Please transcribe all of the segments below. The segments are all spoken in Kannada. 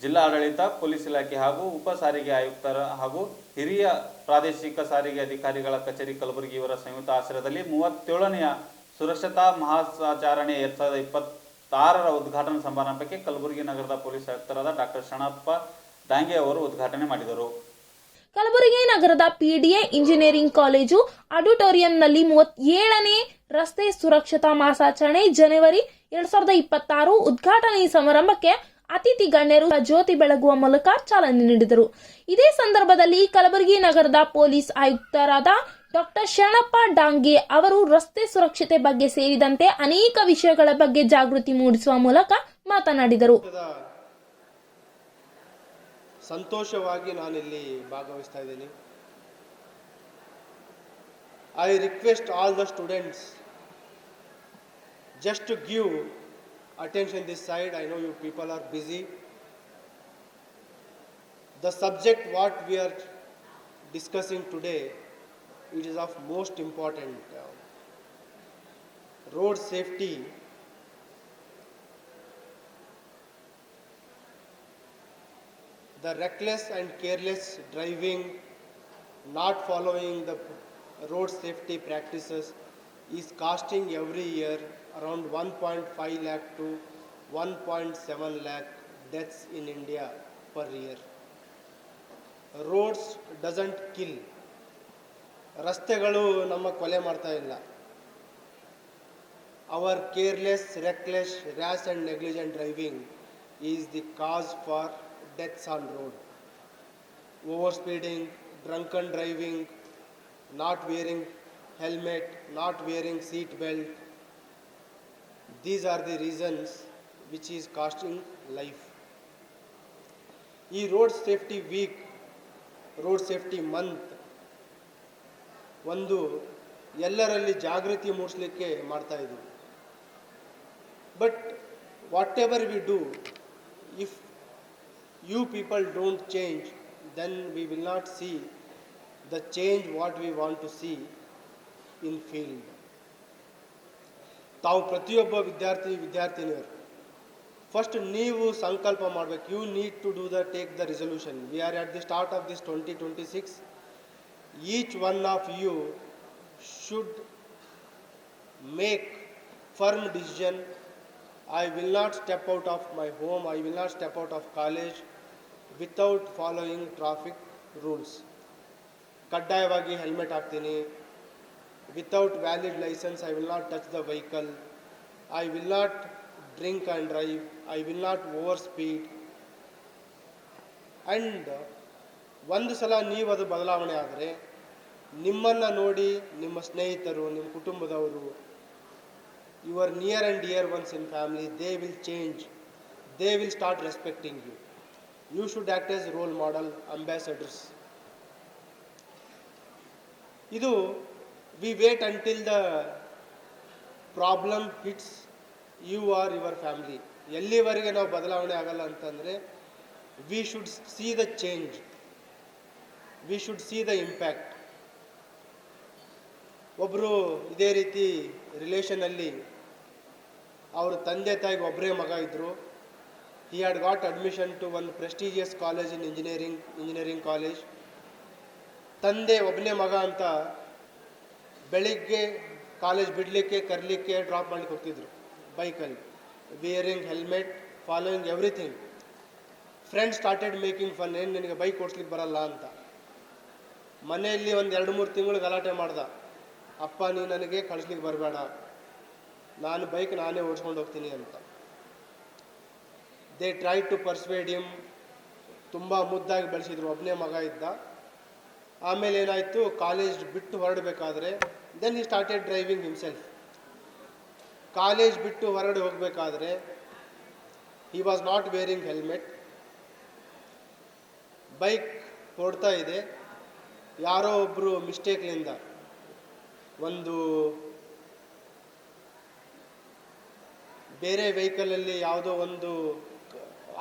ಜಿಲ್ಲಾಡಳಿತ, ಪೊಲೀಸ್ ಇಲಾಖೆ ಹಾಗೂ ಉಪ ಸಾರಿಗೆ ಆಯುಕ್ತರ ಹಾಗೂ ಹಿರಿಯ ಪ್ರಾದೇಶಿಕ ಸಾರಿಗೆ ಅಧಿಕಾರಿಗಳ ಕಚೇರಿ ಕಲಬುರಗಿ ಇವರ ಸಂಯುಕ್ತ ಆಶ್ರಯದಲ್ಲಿ 37ನೇ ಸುರಕ್ಷತಾ ಮಾಸಾಚರಣೆ 2026ರ ಉದ್ಘಾಟನಾ ಸಮಾರಂಭಕ್ಕೆ ಕಲಬುರಗಿ ನಗರದ ಪೊಲೀಸ್ ಆಯುಕ್ತರಾದ ಡಾಕ್ಟರ್ ಶರಣಪ್ಪ ಡಾಂಗೆ ಅವರು ಉದ್ಘಾಟನೆ ಮಾಡಿದರು. ಕಲಬುರಗಿ ನಗರದ ಪಿಡಿಎ ಇಂಜಿನಿಯರಿಂಗ್ ಕಾಲೇಜು ಆಡಿಟೋರಿಯಂನಲ್ಲಿ 37ನೇ ರಸ್ತೆ ಸುರಕ್ಷತಾ ಮಾಸಾಚರಣೆ ಜನವರಿ 2026 ಉದ್ಘಾಟನಾ ಸಮಾರಂಭಕ್ಕೆ ಅತಿಥಿ ಗಣ್ಯರು ಜ್ಯೋತಿ ಬೆಳಗುವ ಮೂಲಕ ಚಾಲನೆ ನೀಡಿದರು. ಇದೇ ಸಂದರ್ಭದಲ್ಲಿ ಕಲಬುರಗಿ ನಗರದ ಪೊಲೀಸ್ ಆಯುಕ್ತರಾದ ಡಾಕ್ಟರ್ ಶರಣಪ್ಪ ಡಾಂಗೆ ಅವರು ರಸ್ತೆ ಸುರಕ್ಷತೆ ಬಗ್ಗೆ ಸೇರಿದಂತೆ ಅನೇಕ ವಿಷಯಗಳ ಬಗ್ಗೆ ಜಾಗೃತಿ ಮೂಡಿಸುವ ಮೂಲಕ ಮಾತನಾಡಿದರು. ಸಂತೋಷವಾಗಿ ನಾನಿಲ್ಲಿ ಭಾಗವಹಿಸ್ತಾ ಇದ್ದೀನಿ. I request all the students just to give attention this side. I know you people are busy. The subject what we are discussing today, it is of most important. Road safety. The reckless and careless driving, not following the road safety practices is costing every year around 1.5 lakh to 1.7 lakh deaths in India per year. Roads doesn't kill. ರಸ್ತೆಗಳು ನಮ್ಮ ಕೊಲೆ ಮಾಡ್ತಾ ಇಲ್ಲ. Our careless, reckless, rash and negligent driving is the cause for deaths on road. Overspeeding, drunken driving, not wearing helmet, not wearing seat belt, these are the reasons which is costing life. ಈ road safety week, road safety month ಒಂದು ಎಲ್ಲರಲ್ಲಿ ಜಾಗೃತಿ ಮೂಡಿಸಲಿಕ್ಕೆ ಮಾಡ್ತಾ ಇದ್ದೀವಿ. But whatever we do, if you people don't change, then we will not see the change what we want to see in field. ತಾವು ಪ್ರತಿಯೊಬ್ಬ ವಿದ್ಯಾರ್ಥಿನಿಯರು ಫಸ್ಟ್ ನೀವು ಸಂಕಲ್ಪ ಮಾಡಬೇಕು. You need to do the take the resolution. We are at the start of this 2026. Each one of you should make firm decision. I will not step out of my home, I will not step out of college without following traffic rules. ಕಡ್ಡಾಯವಾಗಿ ಹೆಲ್ಮೆಟ್ ಹಾಕ್ತೀನಿ. Without valid license, I will not touch the vehicle. I will not drink and drive. I will not overspeed. And ಒಂದು ಸಲ ನೀವು ಅದು ಬದಲಾವಣೆ ಆದರೆ ನಿಮ್ಮನ್ನು ನೋಡಿ ನಿಮ್ಮ ಸ್ನೇಹಿತರು, ನಿಮ್ಮ ಕುಟುಂಬದವರು, your near and dear ones in family, they will change. They will start respecting you. You should act as role model, ambassadors. ಇದು we wait until the problem hits you or your family. ಎಲ್ಲಿವರೆಗೆ ನಾವು ಬದಲಾವಣೆ ಆಗಲ್ಲ ಅಂತಂದರೆ we should see the change, we should see the impact. ಒಬ್ಬರು ಇದೇ ರೀತಿ ರಿಲೇಷನಲ್ಲಿ ಅವ್ರ ತಂದೆ ತಾಯಿಗೆ ಒಬ್ಬರೇ ಮಗ ಇದ್ದರು. he had got admission to one prestigious college in engineering college. ತಂದೆ ಒಬ್ಬನೇ ಮಗ ಅಂತ ಬೆಳಿಗ್ಗೆ ಕಾಲೇಜ್ ಬಿಡಲಿಕ್ಕೆ, ಕರಲಿಕ್ಕೆ, ಡ್ರಾಪ್ ಮಾಡಲಿಕ್ಕೆ ಹೋಗ್ತಿದ್ರು ಬೈಕಲ್ಲಿ, wearing helmet, following everything. Friends started making fun, ಏನು ನಿನಗೆ ಬೈಕ್ ಓಡಿಸ್ಲಿಕ್ಕೆ ಬರಲ್ಲ ಅಂತ. ಮನೆಯಲ್ಲಿ ಒಂದು 2-3 ತಿಂಗಳು ಗಲಾಟೆ ಮಾಡ್ದ, ಅಪ್ಪ ನೀನು ನನಗೆ ಕಳಿಸ್ಲಿಕ್ಕೆ ಬರಬೇಡ, ನಾನು ಬೈಕ್ ನಾನೇ ಓಡಿಸ್ಕೊಂಡು ಹೋಗ್ತೀನಿ ಅಂತ. They try to persuade him. ತುಂಬ ಮುದ್ದಾಗಿ ಬೆಳೆಸಿದ್ರು, ಒಬ್ಬನೇ ಮಗ ಇದ್ದ. ಆಮೇಲೆ ಏನಾಯಿತು, ಕಾಲೇಜ್ ಬಿಟ್ಟು ಹೊರಡಬೇಕಾದ್ರೆ then he started driving himself. College ಬಿಟ್ಟು ಹೊರಗಡೆ ಹೋಗಬೇಕಾದ್ರೆ he was not wearing helmet. Bike ಹೊಡ್ತಾ ಇದೆ, ಯಾರೋ ಒಬ್ಬರು ಮಿಸ್ಟೇಕ್ಲಿಂದ ಒಂದು ಬೇರೆ ವೆಹಿಕಲಲ್ಲಿ ಯಾವುದೋ ಒಂದು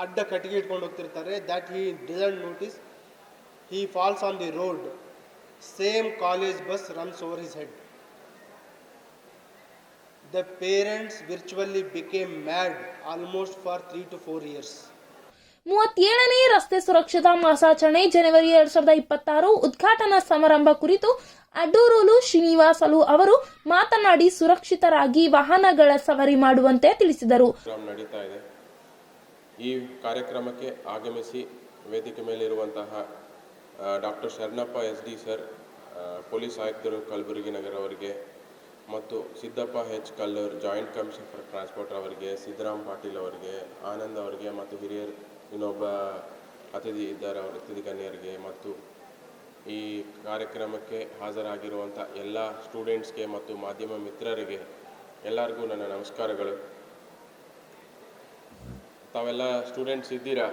ಅಡ್ಡ ಕಟ್ಟಿಗೆ ಇಟ್ಕೊಂಡು ಹೋಗ್ತಿರ್ತಾರೆ. That he didn't notice. He falls on the road. Same college bus runs over his head. The parents virtually became mad almost for 3 to 4 years. 37ನೇ ರಸ್ತೆ ಸುರಕ್ಷತಾ ಮಾಸಾಚರಣೆ ಜನವರಿ 2026 ಉದ್ಘಾಟನಾ ಸಮಾರಂಭ ಕುರಿತು ಅಡ್ಡೂರೂರು ಶ್ರೀನಿವಾಸಲು ಅವರು ಮಾತನಾಡಿ ಸುರಕ್ಷಿತರಾಗಿ ವಾಹನಗಳ ಸವಾರಿ ಮಾಡುವಂತೆ ತಿಳಿಸಿದರು. ನಡೀತಾ ಇದೆ. ಈ ಕಾರ್ಯಕ್ರಮಕ್ಕೆ ಆಗಮಿಸಿ ವೇದಿಕೆ ಮೇಲಿರುವಂತಹ doctor Sharanappa SD sir, police ಆಯುಕ್ತರು ಕಲಬುರಗಿ ನಗರ ಅವರಿಗೆ, ಮತ್ತು Siddappa H Kallur, joint commissioner for transport ಅವರಿಗೆ, ಸಿದ್ದರಾಮ್ ಪಾಟೀಲ್ ಅವರಿಗೆ, ಆನಂದ್ ಅವರಿಗೆ, ಮತ್ತು ಹಿರಿಯರು ಇನ್ನೊಬ್ಬ ಅತಿಥಿ ಇದ್ದಾರೆ ಅವರ ಅತಿಥಿ ಗಣ್ಯರಿಗೆ, ಮತ್ತು ಈ ಕಾರ್ಯಕ್ರಮಕ್ಕೆ ಹಾಜರಾಗಿರುವಂಥ ಎಲ್ಲ ಸ್ಟೂಡೆಂಟ್ಸ್ಗೆ ಮತ್ತು ಮಾಧ್ಯಮ ಮಿತ್ರರಿಗೆ ಎಲ್ಲರಿಗೂ ನನ್ನ ನಮಸ್ಕಾರಗಳು. ತಾವೆಲ್ಲ ಸ್ಟೂಡೆಂಟ್ಸ್ ಇದ್ದೀರಾ.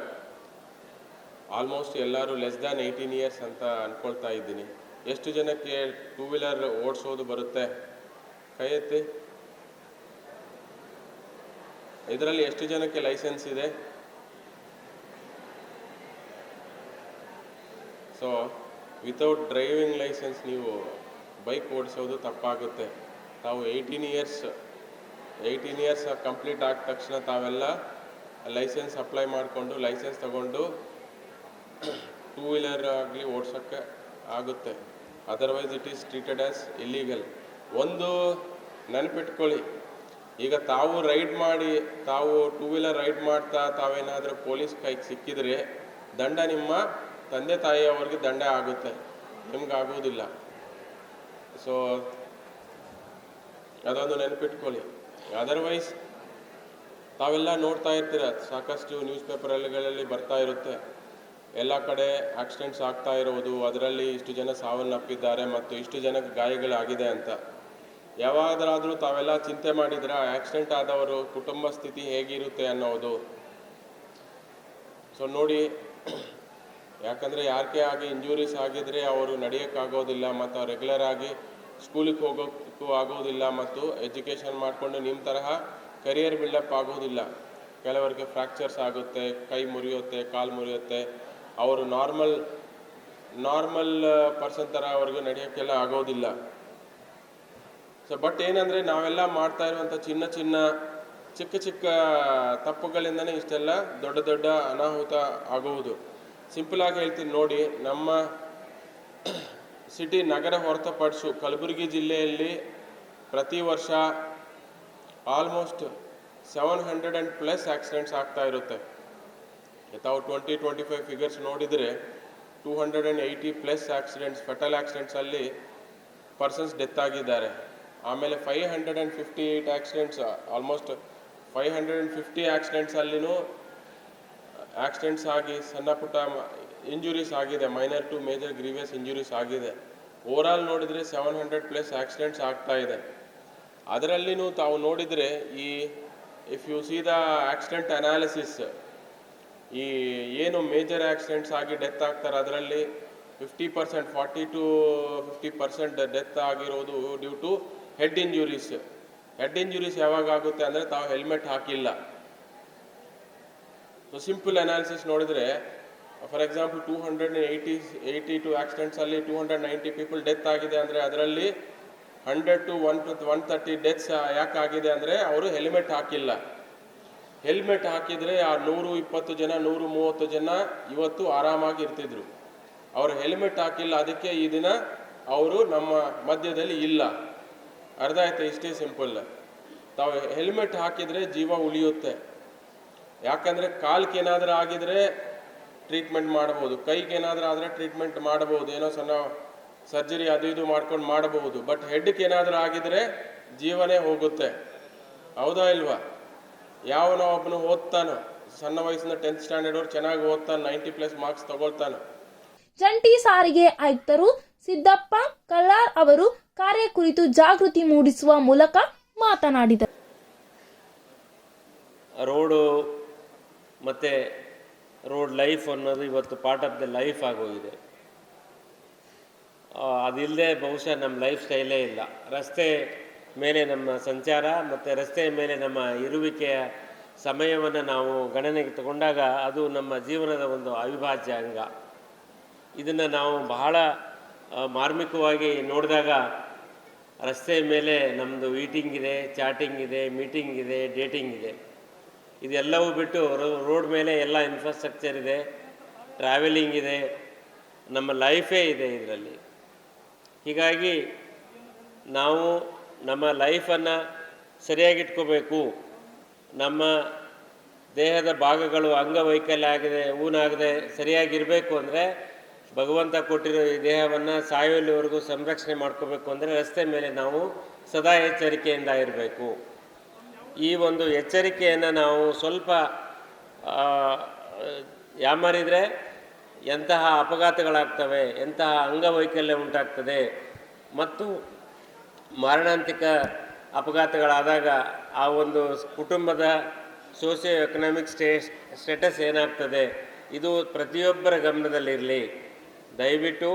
ಆಲ್ಮೋಸ್ಟ್ ಎಲ್ಲರೂ ಲೆಸ್ ದ್ಯಾನ್ 18 ಇಯರ್ಸ್ ಅಂತ ಅಂದ್ಕೊಳ್ತಾ ಇದ್ದೀನಿ. ಎಷ್ಟು ಜನಕ್ಕೆ 2 ವೀಲರ್ ಓಡಿಸೋದು ಬರುತ್ತೆ? ಕೈ ಎತ್ತಿ. ಇದರಲ್ಲಿ ಎಷ್ಟು ಜನಕ್ಕೆ ಲೈಸೆನ್ಸ್ ಇದೆ? ಸೊ ವಿತೌಟ್ ಡ್ರೈವಿಂಗ್ ಲೈಸೆನ್ಸ್ ನೀವು ಬೈಕ್ ಓಡಿಸೋದು ತಪ್ಪಾಗುತ್ತೆ. ತಾವು 18 ಇಯರ್ಸ್ ಕಂಪ್ಲೀಟ್ ಆದ ತಕ್ಷಣ ತಾವೆಲ್ಲ ಲೈಸೆನ್ಸ್ ಅಪ್ಲೈ ಮಾಡಿಕೊಂಡು ಲೈಸೆನ್ಸ್ ತಗೊಂಡು 2 ವೀಲರ್ ಆಗಲಿ ಓಡಿಸೋಕ್ಕೆ ಆಗುತ್ತೆ. Otherwise it is treated as illegal. ಒಂದು ನೆನಪಿಟ್ಕೊಳ್ಳಿ, ಈಗ ತಾವು ತಾವು 2 ವೀಲರ್ ರೈಡ್ ಮಾಡ್ತಾ ತಾವೇನಾದರೂ ಪೊಲೀಸ್ ಕೈಗೆ ಸಿಕ್ಕಿದರೆ ದಂಡ ನಿಮ್ಮ ತಂದೆ ತಾಯಿಯವರಿಗೆ ದಂಡ ಆಗುತ್ತೆ, ನಿಮ್ಗಾಗೋದಿಲ್ಲ. ಸೊ ಅದೊಂದು ನೆನಪಿಟ್ಕೊಳ್ಳಿ. ಅದರ್ವೈಸ್ ತಾವೆಲ್ಲ ನೋಡ್ತಾ ಇರ್ತೀರ, ಸಾಕಷ್ಟು ನ್ಯೂಸ್ ಪೇಪರ್ಗಳಲ್ಲಿ ಬರ್ತಾ ಇರುತ್ತೆ, ಎಲ್ಲ ಕಡೆ ಆಕ್ಸಿಡೆಂಟ್ಸ್ ಆಗ್ತಾ ಇರೋದು, ಅದರಲ್ಲಿ ಇಷ್ಟು ಜನ ಸಾವನ್ನಪ್ಪಿದ್ದಾರೆ ಮತ್ತು ಇಷ್ಟು ಜನಕ್ಕೆ ಗಾಯಗಳಾಗಿದೆ ಅಂತ. ಯಾವಾಗಲಾದರೂ ತಾವೆಲ್ಲ ಚಿಂತೆ ಮಾಡಿದ್ರ ಆಕ್ಸಿಡೆಂಟ್ ಆದವರು ಕುಟುಂಬ ಸ್ಥಿತಿ ಹೇಗಿರುತ್ತೆ ಅನ್ನೋದು? ಸೊ ನೋಡಿ, ಯಾಕಂದರೆ ಯಾರಿಗೆ ಆಗಿ ಇಂಜುರೀಸ್ ಆಗಿದ್ರೆ ಅವರು ನಡೆಯೋಕ್ಕಾಗೋದಿಲ್ಲ, ಮತ್ತು ರೆಗ್ಯುಲರ್ ಆಗಿ ಸ್ಕೂಲಿಗೆ ಹೋಗೋಕ್ಕೂ ಆಗೋದಿಲ್ಲ, ಮತ್ತು ಎಜುಕೇಷನ್ ಮಾಡಿಕೊಂಡು ನಿಮ್ಮ ತರಹ ಕರಿಯರ್ ಬಿಲ್ಡಪ್ ಆಗೋದಿಲ್ಲ. ಕೆಲವರಿಗೆ ಫ್ರ್ಯಾಕ್ಚರ್ಸ್ ಆಗುತ್ತೆ, ಕೈ ಮುರಿಯುತ್ತೆ, ಕಾಲು ಮುರಿಯುತ್ತೆ. ಅವರು ನಾರ್ಮಲ್ ಪರ್ಸನ್ ಥರ ಅವ್ರಿಗೆ ನಡೆಯೋಕ್ಕೆಲ್ಲ ಆಗೋದಿಲ್ಲ. ಸೊ ಬಟ್ ಏನಂದರೆ ನಾವೆಲ್ಲ ಮಾಡ್ತಾ ಇರುವಂಥ ಚಿಕ್ಕ ತಪ್ಪುಗಳಿಂದನೇ ಇಷ್ಟೆಲ್ಲ ದೊಡ್ಡ ಅನಾಹುತ ಆಗುವುದು. ಸಿಂಪಲಾಗಿ ಹೇಳ್ತೀನಿ ನೋಡಿ, ನಮ್ಮ ಸಿಟಿ ನಗರ ಹೊರತುಪಡಿಸು ಕಲಬುರಗಿ ಜಿಲ್ಲೆಯಲ್ಲಿ ಪ್ರತಿ ವರ್ಷ ಆಲ್ಮೋಸ್ಟ್ 700+ ಆಕ್ಸಿಡೆಂಟ್ಸ್ ಆಗ್ತಾ ಇರುತ್ತೆ. ತಾವು 2025 ಫಿಗರ್ಸ್ ನೋಡಿದರೆ 280+ ಆಕ್ಸಿಡೆಂಟ್ಸ್, ಫೆಟಲ್ ಆಕ್ಸಿಡೆಂಟ್ಸಲ್ಲಿ ಪರ್ಸನ್ಸ್ ಡೆತ್ ಆಗಿದ್ದಾರೆ. ಆಮೇಲೆ 558 ಆಕ್ಸಿಡೆಂಟ್ಸ್, ಆಲ್ಮೋಸ್ಟ್ 550 ಆಕ್ಸಿಡೆಂಟ್ಸಲ್ಲಿನೂ ಆಕ್ಸಿಡೆಂಟ್ಸ್ ಆಗಿ ಸಣ್ಣ ಪುಟ್ಟ ಇಂಜುರೀಸ್ ಆಗಿದೆ, minor to major grievous injuries ಆಗಿದೆ. ಓವರಾಲ್ ನೋಡಿದರೆ 700+ ಆಕ್ಸಿಡೆಂಟ್ಸ್ ಆಗ್ತಾ ಇದೆ. ಅದರಲ್ಲಿನೂ ತಾವು ನೋಡಿದರೆ if you see the accident analysis, ಈ ಏನು ಮೇಜರ್ ಆಕ್ಸಿಡೆಂಟ್ಸ್ ಆಗಿ ಡೆತ್ ಆಗ್ತಾರೆ ಅದರಲ್ಲಿ 50%, 40 to 50% ಡೆತ್ ಆಗಿರೋದು due to head injuries. Head injuries ಯಾವಾಗ ಆಗುತ್ತೆ ಅಂದರೆ ತಾವು ಹೆಲ್ಮೆಟ್ ಹಾಕಿಲ್ಲ. ಸೊ ಸಿಂಪಲ್ ಅನಾಲಿಸಿಸ್ ನೋಡಿದರೆ, ಫಾರ್ ಎಕ್ಸಾಂಪಲ್ 282 ಆಕ್ಸಿಡೆಂಟ್ಸಲ್ಲಿ 290 ಪೀಪಲ್ ಡೆತ್ ಆಗಿದೆ ಅಂದರೆ ಅದರಲ್ಲಿ 100 to 130 ಡೆತ್ಸ್ ಯಾಕಾಗಿದೆ ಅಂದರೆ ಅವರು ಹೆಲ್ಮೆಟ್ ಹಾಕಿಲ್ಲ. ಹೆಲ್ಮೆಟ್ ಹಾಕಿದರೆ ಆ 120 ಜನ 130 ಜನ ಇವತ್ತು ಆರಾಮಾಗಿ ಇರ್ತಿದ್ರು. ಅವರು ಹೆಲ್ಮೆಟ್ ಹಾಕಿಲ್ಲ, ಅದಕ್ಕೆ ಈ ದಿನ ಅವರು ನಮ್ಮ ಮಧ್ಯದಲ್ಲಿ ಇಲ್ಲ. ಅರ್ಥ ಆಯ್ತು? ಇಷ್ಟೇ ಸಿಂಪಲ್. ತಾವು ಹೆಲ್ಮೆಟ್ ಹಾಕಿದರೆ ಜೀವ ಉಳಿಯುತ್ತೆ. ಯಾಕಂದರೆ ಕಾಲ್ಗೆ ಏನಾದರೂ ಆಗಿದರೆ ಟ್ರೀಟ್ಮೆಂಟ್ ಮಾಡ್ಬೋದು, ಕೈಗೆ ಏನಾದರೂ ಆದರೆ ಟ್ರೀಟ್ಮೆಂಟ್ ಮಾಡ್ಬೋದು, ಏನೋ ಸಣ್ಣ ಸರ್ಜರಿ ಅದು ಇದು ಮಾಡ್ಕೊಂಡು ಮಾಡಬಹುದು. ಬಟ್ ಹೆಡ್ಗೆ ಏನಾದರೂ ಆಗಿದರೆ ಜೀವನೇ ಹೋಗುತ್ತೆ. ಹೌದಾ ಇಲ್ವಾ? ಯಾವನೋ ಒಬ್ಬನು ಓದ್ತಾನೋ, ಸಣ್ಣ ವಯಸ್ಸಿನ 10th ಸ್ಟ್ಯಾಂಡರ್ಡ್ ಅವ್ರು ಚೆನ್ನಾಗಿ ಓದ್ತಾನೆ, 90+ ಮಾರ್ಕ್ಸ್ ತಗೊಳ್ತಾನೆ. ಜಂಟಿ ಸಾರಿಗೆ ಆಯುಕ್ತರು ಸಿದ್ದಪ್ಪ ಕಲ್ಲಾರ್ ಅವರು ಕಾರ್ಯ ಕುರಿತು ಜಾಗೃತಿ ಮೂಡಿಸುವ ಮೂಲಕ ಮಾತನಾಡಿದರು. ರೋಡು ಮತ್ತು ರೋಡ್ ಲೈಫ್ ಅನ್ನೋದು ಇವತ್ತು ಪಾರ್ಟ್ ಆಫ್ ದ ಲೈಫ್ ಆಗೋಗಿದೆ. ಅದಿಲ್ಲದೆ ಬಹುಶಃ ನಮ್ಮ ಲೈಫ್ ಸ್ಟೈಲೇ ಇಲ್ಲ. ರಸ್ತೆ ಮೇಲೆ ನಮ್ಮ ಸಂಚಾರ ಮತ್ತು ರಸ್ತೆಯ ಮೇಲೆ ನಮ್ಮ ಇರುವಿಕೆಯ ಸಮಯವನ್ನು ನಾವು ಗಣನೆಗೆ ತಗೊಂಡಾಗ ಅದು ನಮ್ಮ ಜೀವನದ ಒಂದು ಅವಿಭಾಜ್ಯ ಅಂಗ. ಇದನ್ನು ನಾವು ಬಹಳ ಮಾರ್ಮಿಕವಾಗಿ ನೋಡಿದಾಗ ರಸ್ತೆಯ ಮೇಲೆ ನಮ್ಮದು ಈಟಿಂಗ್ ಇದೆ, ಚಾಟಿಂಗ್ ಇದೆ, ಮೀಟಿಂಗ್ ಇದೆ, ಡೇಟಿಂಗ್ ಇದೆ. ಇದೆಲ್ಲವೂ ಬಿಟ್ಟು ರೋಡ್ ಮೇಲೆ ಎಲ್ಲ ಇನ್ಫ್ರಾಸ್ಟ್ರಕ್ಚರ್ ಇದೆ, ಟ್ರಾವೆಲಿಂಗ್ ಇದೆ, ನಮ್ಮ ಲೈಫೇ ಇದೆ ಇದರಲ್ಲಿ. ಹೀಗಾಗಿ ನಾವು ನಮ್ಮ ಲೈಫನ್ನು ಸರಿಯಾಗಿಟ್ಕೋಬೇಕು. ನಮ್ಮ ದೇಹದ ಭಾಗಗಳು ಅಂಗವೈಕಲ್ಯ ಆಗಿದೆ, ಊನಾಗದೆ ಸರಿಯಾಗಿರಬೇಕು ಅಂದರೆ ಭಗವಂತ ಕೊಟ್ಟಿರೋ ಈ ದೇಹವನ್ನು ಸಾಯುವಲ್ಲಿವರೆಗೂ ಸಂರಕ್ಷಣೆ ಮಾಡ್ಕೋಬೇಕು ಅಂದರೆ ರಸ್ತೆ ಮೇಲೆ ನಾವು ಸದಾ ಎಚ್ಚರಿಕೆಯಿಂದ ಇರಬೇಕು. ಈ ಒಂದು ಎಚ್ಚರಿಕೆಯನ್ನು ನಾವು ಸ್ವಲ್ಪ ಯಾಮಾರಿದರೆ ಎಂತಹ ಅಪಘಾತಗಳಾಗ್ತವೆ, ಎಂತಹ ಅಂಗವೈಕಲ್ಯ ಉಂಟಾಗ್ತದೆ ಮತ್ತು ಮಾರಣಾಂತಿಕ ಅಪಘಾತಗಳಾದಾಗ ಆ ಒಂದು ಕುಟುಂಬದ ಸೋಷಿಯೋ ಎಕನಾಮಿಕ್ ಸ್ಟೇಟಸ್ ಏನಾಗ್ತದೆ, ಇದು ಪ್ರತಿಯೊಬ್ಬರ ಗಮನದಲ್ಲಿರಲಿ. ದಯವಿಟ್ಟು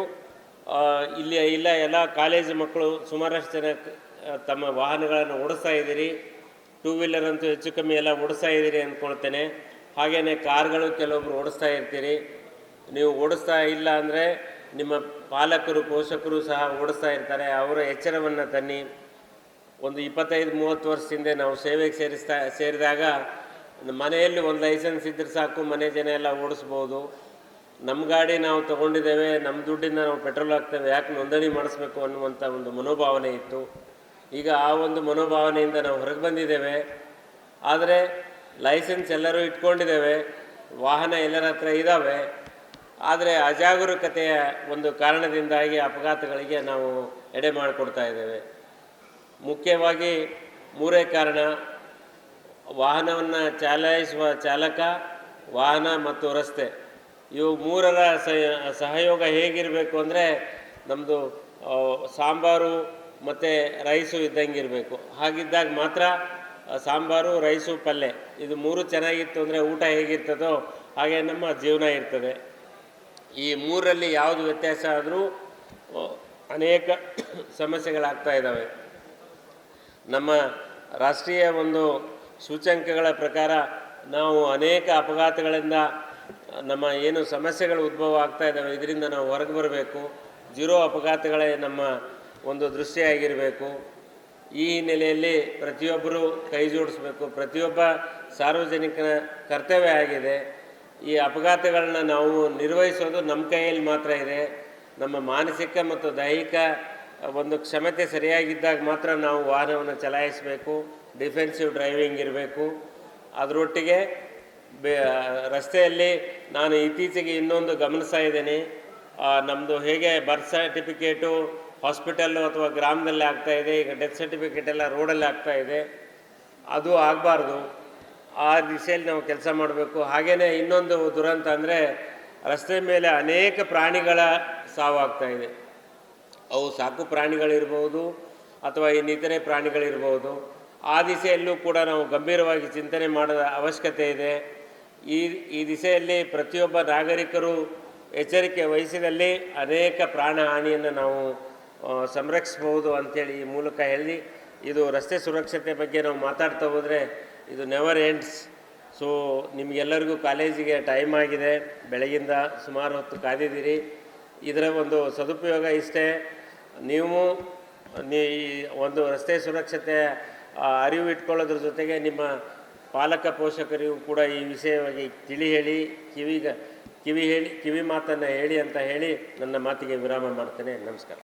ಇಲ್ಲ ಎಲ್ಲ ಕಾಲೇಜು ಮಕ್ಕಳು ಸುಮಾರಷ್ಟು ಜನ ತಮ್ಮ ವಾಹನಗಳನ್ನು ಓಡಿಸ್ತಾ ಇದ್ದೀರಿ. ಟೂ ವೀಲರ್ ಅಂತೂ ಹೆಚ್ಚು ಕಮ್ಮಿ ಎಲ್ಲ ಓಡಿಸ್ತಾ ಇದ್ದೀರಿ ಅಂದ್ಕೊಳ್ತೇನೆ. ಹಾಗೆಯೇ ಕಾರ್ಗಳು ಕೆಲವೊಬ್ರು ಓಡಿಸ್ತಾ ಇರ್ತೀರಿ. ನೀವು ಓಡಿಸ್ತಾ ಇಲ್ಲ ಅಂದರೆ ನಿಮ್ಮ ಪಾಲಕರು ಪೋಷಕರು ಸಹ ಓಡಿಸ್ತಾ ಇರ್ತಾರೆ. ಅವರ ಎಚ್ಚರವನ್ನು ತನ್ನಿ. ಒಂದು 25-30 ವರ್ಷದಿಂದ ನಾವು ಸೇವೆಗೆ ಸೇರಿದಾಗ ಮನೆಯಲ್ಲಿ ಒಂದು ಲೈಸೆನ್ಸ್ ಇದ್ದರೆ ಸಾಕು, ಮನೆ ಜನ ಎಲ್ಲ ಓಡಿಸ್ಬೋದು. ನಮ್ಮ ಗಾಡಿ ನಾವು ತೊಗೊಂಡಿದ್ದೇವೆ, ನಮ್ಮ ದುಡ್ಡಿಂದ ನಾವು ಪೆಟ್ರೋಲ್ ಹಾಕ್ತೇವೆ, ಯಾಕೆ ನೋಂದಣಿ ಮಾಡಿಸ್ಬೇಕು ಅನ್ನುವಂಥ ಒಂದು ಮನೋಭಾವನೆ ಇತ್ತು. ಈಗ ಆ ಒಂದು ಮನೋಭಾವನೆಯಿಂದ ನಾವು ಹೊರಗೆ ಬಂದಿದ್ದೇವೆ. ಆದರೆ ಲೈಸೆನ್ಸ್ ಎಲ್ಲರೂ ಇಟ್ಕೊಂಡಿದ್ದೇವೆ, ವಾಹನ ಎಲ್ಲರ ಹತ್ರ ಇದ್ದಾವೆ. ಆದರೆ ಅಜಾಗರೂಕತೆಯ ಒಂದು ಕಾರಣದಿಂದಾಗಿ ಅಪಘಾತಗಳಿಗೆ ನಾವು ಎಡೆ ಮಾಡಿಕೊಡ್ತಾ ಇದ್ದೇವೆ. ಮುಖ್ಯವಾಗಿ 3 ಕಾರಣ: ವಾಹನವನ್ನು ಚಲಾಯಿಸುವ ಚಾಲಕ, ವಾಹನ ಮತ್ತು ರಸ್ತೆ. ಇವು 3ರ ಸಹಯೋಗ ಹೇಗಿರಬೇಕು ಅಂದರೆ ನಮ್ಮದು ಸಾಂಬಾರು ಮತ್ತು ರೈಸು ಇದ್ದಂಗೆ ಇರಬೇಕು. ಹಾಗಿದ್ದಾಗ ಮಾತ್ರ ಸಾಂಬಾರು, ರೈಸು, ಪಲ್ಯ ಇದು 3 ಚೆನ್ನಾಗಿತ್ತು ಅಂದರೆ ಊಟ ಹೇಗಿರ್ತದೋ ಹಾಗೆ ನಮ್ಮ ಜೀವನ ಇರ್ತದೆ. ಈ 3ರಲ್ಲಿ ಯಾವುದು ವ್ಯತ್ಯಾಸ ಆದರೂ ಅನೇಕ ಸಮಸ್ಯೆಗಳಾಗ್ತಾ ಇದ್ದಾವೆ. ನಮ್ಮ ರಾಷ್ಟ್ರೀಯ ಒಂದು ಸೂಚ್ಯಂಕಗಳ ಪ್ರಕಾರ ನಾವು ಅನೇಕ ಅಪಘಾತಗಳಿಂದ ನಮ್ಮ ಏನು ಸಮಸ್ಯೆಗಳು ಉದ್ಭವ ಆಗ್ತಾ ಇದ್ದಾವೆ, ಇದರಿಂದ ನಾವು ಹೊರಗೆ ಬರಬೇಕು. 0 ಅಪಘಾತಗಳೇ ನಮ್ಮ ಒಂದು ದೃಷ್ಟಿಯಾಗಿರಬೇಕು. ಈ ಹಿನ್ನೆಲೆಯಲ್ಲಿ ಪ್ರತಿಯೊಬ್ಬರೂ ಕೈ ಜೋಡಿಸ್ಬೇಕು. ಪ್ರತಿಯೊಬ್ಬ ಸಾರ್ವಜನಿಕನ ಕರ್ತವ್ಯ ಆಗಿದೆ. ಈ ಅಪಘಾತಗಳನ್ನ ನಾವು ನಿರ್ವಹಿಸೋದು ನಮ್ಮ ಕೈಯಲ್ಲಿ ಮಾತ್ರ ಇದೆ. ನಮ್ಮ ಮಾನಸಿಕ ಮತ್ತು ದೈಹಿಕ ಒಂದು ಕ್ಷಮತೆ ಸರಿಯಾಗಿದ್ದಾಗ ಮಾತ್ರ ನಾವು ವಾಹನವನ್ನು ಚಲಾಯಿಸಬೇಕು. ಡಿಫೆನ್ಸಿವ್ ಡ್ರೈವಿಂಗ್ ಇರಬೇಕು. ಅದರೊಟ್ಟಿಗೆ ರಸ್ತೆಯಲ್ಲಿ ನಾನು ಇತ್ತೀಚೆಗೆ ಇನ್ನೊಂದು ಗಮನಿಸ್ತಾ ಇದ್ದೇನೆ. ನಮ್ಮದು ಹೇಗೆ ಬರ್ತ್ ಸರ್ಟಿಫಿಕೇಟು ಹಾಸ್ಪಿಟಲ್ಲು ಅಥವಾ ಗ್ರಾಮದಲ್ಲಿ ಆಗ್ತಾಯಿದೆ, ಈಗ ಡೆತ್ ಸರ್ಟಿಫಿಕೇಟ್ ಎಲ್ಲ ರೋಡಲ್ಲಿ ಆಗ್ತಾಯಿದೆ. ಅದು ಆಗಬಾರ್ದು. ಆ ದಿಶೆಯಲ್ಲಿ ನಾವು ಕೆಲಸ ಮಾಡಬೇಕು. ಹಾಗೆಯೇ ಇನ್ನೊಂದು ದುರಂತ ಅಂದರೆ ರಸ್ತೆ ಮೇಲೆ ಅನೇಕ ಪ್ರಾಣಿಗಳ ಸಾವಾಗ್ತಾಯಿದೆ. ಅವು ಸಾಕು ಪ್ರಾಣಿಗಳಿರ್ಬೋದು ಅಥವಾ ಇನ್ನಿತರೆ ಪ್ರಾಣಿಗಳಿರ್ಬೋದು. ಆ ದಿಸೆಯಲ್ಲೂ ಕೂಡ ನಾವು ಗಂಭೀರವಾಗಿ ಚಿಂತನೆ ಮಾಡೋದ ಅವಶ್ಯಕತೆ ಇದೆ. ಈ ದಿಸೆಯಲ್ಲಿ ಪ್ರತಿಯೊಬ್ಬ ನಾಗರಿಕರು ಎಚ್ಚರಿಕೆ ವಹಿಸಿದಲ್ಲಿ ಅನೇಕ ಪ್ರಾಣ ಹಾನಿಯನ್ನು ನಾವು ಸಂರಕ್ಷಿಸ್ಬೋದು ಅಂಥೇಳಿ ಈ ಮೂಲಕ ಹೇಳಿ, ಇದು ರಸ್ತೆ ಸುರಕ್ಷತೆ ಬಗ್ಗೆ ನಾವು ಮಾತಾಡ್ತಾ ಹೋದರೆ ಇದು ನೆವರ್ ಎಂಡ್ಸ್. ಸೊ ನಿಮಗೆಲ್ಲರಿಗೂ ಕಾಲೇಜಿಗೆ ಟೈಮ್ ಆಗಿದೆ, ಬೆಳಗಿಂದ ಸುಮಾರು ಹೊತ್ತು ಕಾದಿದ್ದೀರಿ. ಇದರ ಒಂದು ಸದುಪಯೋಗ ಇಷ್ಟೇ, ನೀವು ಒಂದು ರಸ್ತೆ ಸುರಕ್ಷತೆ ಅರಿವು ಇಟ್ಕೊಳ್ಳೋದ್ರ ಜೊತೆಗೆ ನಿಮ್ಮ ಪಾಲಕ ಪೋಷಕರಿಗೂ ಕೂಡ ಈ ವಿಷಯವಾಗಿ ಕಿವಿ ಮಾತನ್ನು ಹೇಳಿ ಅಂತ ಹೇಳಿ ನನ್ನ ಮಾತಿಗೆ ವಿರಾಮ ಮಾಡ್ತೇನೆ. ನಮಸ್ಕಾರ.